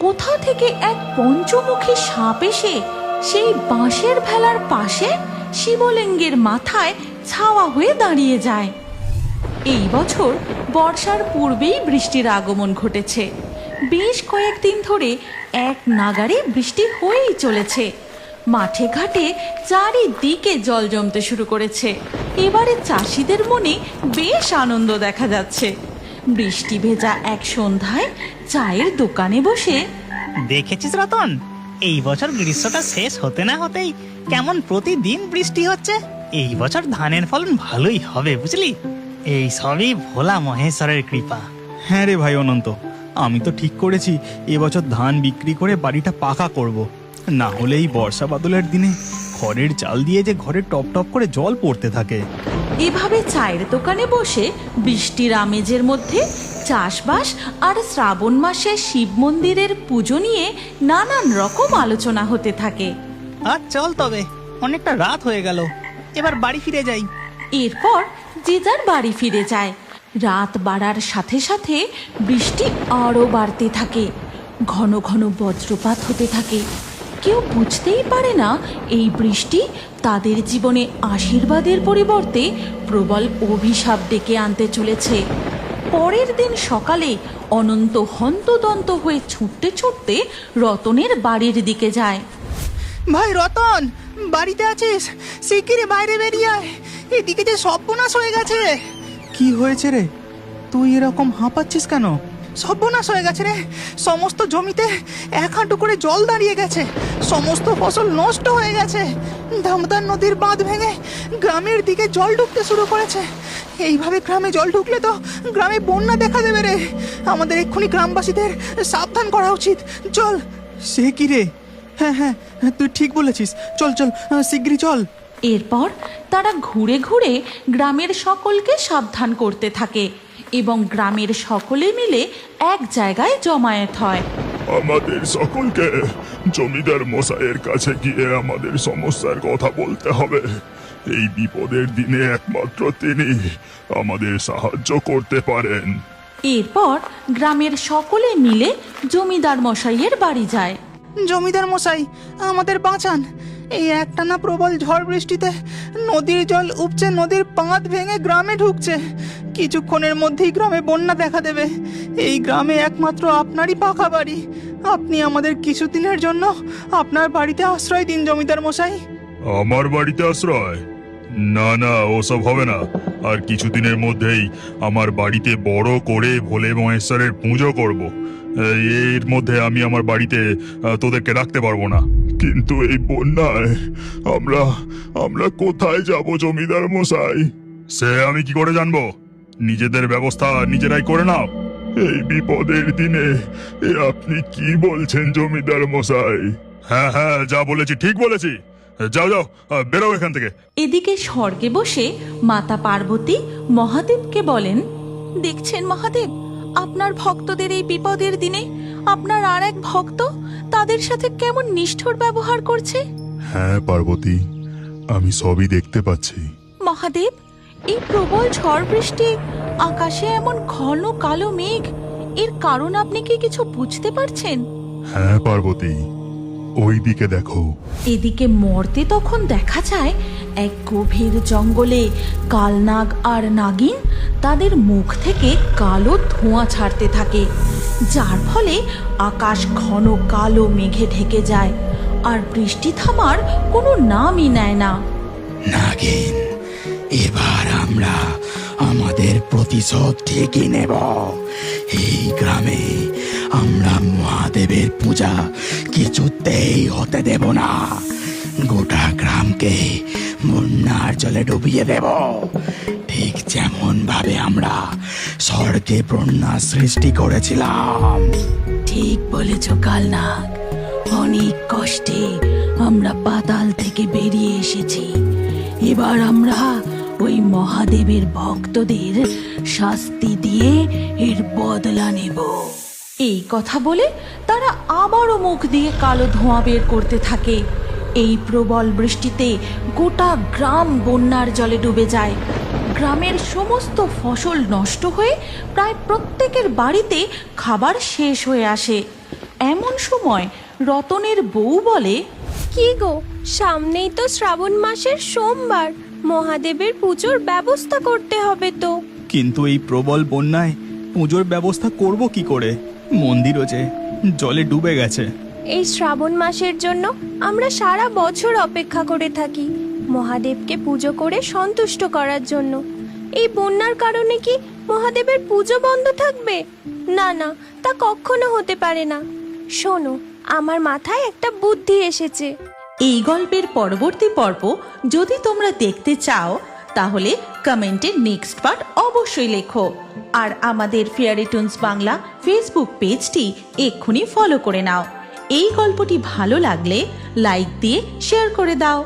কোথা থেকে এক পঞ্চমুখী সাপ এসে সেই বাঁশের ভেলার পাশে শিবলিঙ্গের মাথায় ছাওয়া হয়ে দাঁড়িয়ে যায়। এই বছর বর্ষার পূর্বেই বৃষ্টির আগমন ঘটেছে। বেশ কয়েকদিন ধরে এক নাগাড়ে বৃষ্টি হয়েই চলেছে। মাঠে ঘাটে চারিদিকে জল জমতে শুরু করেছে। এবারে চাষিদের মনে বেশ আনন্দ দেখা যাচ্ছে। বৃষ্টি ভেজা এক সন্ধ্যায় চায়ের দোকানে বসে, দেখেছিস রতন, এই বছর গ্রীষ্মটা শেষ হতে না হতেই কেমন প্রতিদিন বৃষ্টি হচ্ছে। এই বছর ধানের ফলন ভালোই হবে, বুঝলি? এই সবই ভোলা মহেশ্বরের কৃপা। হ্যাঁ রে ভাই অনন্ত, আমি তো ঠিক করেছি এবছর ধান বিক্রি করে বাড়িটা পাকা করব। না হলে এই বর্ষা বাদলের দিনে খড়ের চাল দিয়ে যে ঘরে টপ টপ করে জল পড়তে থাকে। এভাবে চায়ের দোকানে বসে বৃষ্টির আমেজের মধ্যে চাষবাস আর শ্রাবণ মাসে শিব মন্দিরের পুজো নিয়ে নানান রকম আলোচনা হতে থাকে। আর চল তবে, অনেকটা রাত হয়ে গেল, এবার বাড়ি ফিরে যাই। এরপর যে যার বাড়ি ফিরে যায়। রাত বাড়ার সাথে সাথে বৃষ্টি আরও বাড়তে থাকে। ঘন ঘন বজ্রপাত হতে থাকে। কেউ বুঝতেই পারে না এই বৃষ্টি তাদের জীবনে আশীর্বাদের পরিবর্তে প্রবল অভিশাপ ডেকে আনতে চলেছে। পরের দিন সকালে অনন্ত হন্তদন্ত হয়ে ছুটতে ছুটতে রতনের বাড়ির দিকে যায়। ভাই রতন, বাড়িতে আছিস? শিগগিরই বাইরে বেরিয়ে আয়, এদিকে যে সর্বনাশ হয়ে গেছে। কি হয়েছে রে, তুই এরকম হাঁপাচ্ছিস কেন? সর্বনাশ হয়ে গেছে রে, সমস্ত জমিতে 1 হাঁটু করে জল দাঁড়িয়ে গেছে, সমস্ত ফসল নষ্ট হয়ে গেছে। দামোদর নদীর বাঁধ ভেঙে গ্রামের দিকে জল ঢুকতে শুরু করেছে। এইভাবে গ্রামে জল ঢুকলে তো গ্রামে বন্যা দেখা দেবে রে। আমাদের এক্ষুনি গ্রামবাসীদের সাবধান করা উচিত। চল। সে কি রে? হ্যাঁ হ্যাঁ, তুই ঠিক বলেছিস, চল চল, শিগগিরই চল। এরপর তারা ঘুরে ঘুরে গ্রামের সকলকে সাবধান করতে থাকে এবং গ্রামের সকলে মিলে এক জায়গায় জমায়েত হয়। আমাদের সকলকে জমিদার মশাইয়ের কাছে গিয়ে আমাদের সমস্যার কথা বলতে হবে। এই বিপদের দিনে একমাত্র তিনি আমাদের সাহায্য করতে পারেন। এরপর গ্রামের সকলে মিলে জমিদার মশাইয়ের বাড়ি যায়। জমিদার মশাই, আমাদের বাঁচান। এই একটানা প্রবল ঝড় বৃষ্টিতে নদীর জল উপচে নদীর বাঁধ ভেঙে গ্রামে ঢুকছে। কিছুক্ষণের মধ্যেই গ্রামে বন্যা দেখা দেবে। এই গ্রামে একমাত্র আপনারই পাকা বাড়ি। আপনি আমাদের কিছুদিনের জন্য আপনার বাড়িতে আশ্রয় দিন জমিদার মশাই। আমার বাড়িতে আশ্রয়? না না, ওসব হবে না। আর কিছুদিনের মধ্যেই আমার বাড়িতে বড় করে ভোলে মহেশ্বরের পুজো করব। এর মধ্যে আমি আমার বাড়িতে তোদেরকে রাখতে পারবো না। কিন্তু এই বন্যায় আমরা কোথায় যাব জমিদার মশাই? সে আমি কি করে জানবো? নিজেদের ব্যবস্থা নিজেরাই করে নাও। এই বিপদের দিনে আপনি কি বলছেন জমিদার মশাই? হ্যাঁ হ্যাঁ, যা বলেছি ঠিক বলেছি। যাও যাও, বেরো এখান থেকে। এদিকে স্বর্গে বসে মাতা পার্বতী মহাদেবকে বলেন, দেখছেন মহাদেব, আপনার ভক্তদের এই বিপদের দিনে আপনার আর এক ভক্ত তাদের সাথে কেমন নিষ্ঠুর ব্যবহার করছে। হ্যাঁ পার্বতী, আমি সবই দেখতে পাচ্ছি। মহাদেব, এই প্রবল ঝড় বৃষ্টি, আকাশে এমন ঘন কালো মেঘ, এর কারণ আপনি কি কিছু বুঝতে পারছেন? হ্যাঁ পার্বতী, ওই দিকে দেখো। এদিকে মর্তে তখন দেখা যায় এক গভীর জঙ্গলে কালনাগ আর নাগিন তাদের মুখ থেকে কালো ধোঁয়া ছাড়তে থাকে, যার ফলে আকাশ ঘন কালো মেঘে ঢেকে যায় আর বৃষ্টি থামার কোনো নামই নেয় না। নাগিন, এবার আমরা আমাদের প্রতিশোধ ঠিকই নেব। এই গ্রামে আমরা মহাদেবের পূজা কিছুতেই হতে দেব না। গোটা গ্রামকে বন্যার জলে ডুবিয়ে দেব, ঠিক যেমন ভাবে আমরা স্বর্গে বন্যা সৃষ্টি করেছিলাম। ঠিক বলেছ কালনাগ, অনেক কষ্টে আমরা পাতাল থেকে বেরিয়ে এসেছি। এবার আমরা ওই মহাদেবের ভক্তদের শাস্তি দিয়ে এর বদলা নেব। এই কথা বলে তারা আবারও মুখ দিয়ে কালো ধোঁয়া বের করতে থাকে। এই প্রবল বৃষ্টিতে গোটা গ্রাম বন্যার জলে ডুবে যায়। গ্রামের সমস্ত ফসল নষ্ট হয়ে প্রায় প্রত্যেকের বাড়িতে খাবার শেষ হয়ে আসে। এমন সময় রতনের বউ বলে, কি গো, সামনেই তো শ্রাবণ মাসের সোমবার, মহাদেবের পুজোর ব্যবস্থা করতে হবে তো। কিন্তু এই প্রবল বন্যায় পুজোর ব্যবস্থা করব কি করে? মন্দিরও যে জলে ডুবে গেছে। এই শ্রাবণ মাসের জন্য আমরা সারা বছর অপেক্ষা করে থাকি, মহাদেবকে পুজো করে সন্তুষ্ট করার জন্য। এই বন্যার কারণে কি মহাদেবের পুজো বন্ধ থাকবে? না না, তা কখনো হতে পারে না। শোনো, আমার মাথায় একটা বুদ্ধি এসেছে। এই গল্পের পরবর্তী পর্ব যদি তোমরা দেখতে চাও তাহলে কমেন্টে নেক্সট পার্ট অবশ্যই লেখো। আর আমাদের ফেয়ারি টুনস বাংলা ফেসবুক পেজটি এক্ষুনি ফলো করে নাও। এই গল্পটি ভালো লাগলে লাইক দিয়ে শেয়ার করে দাও।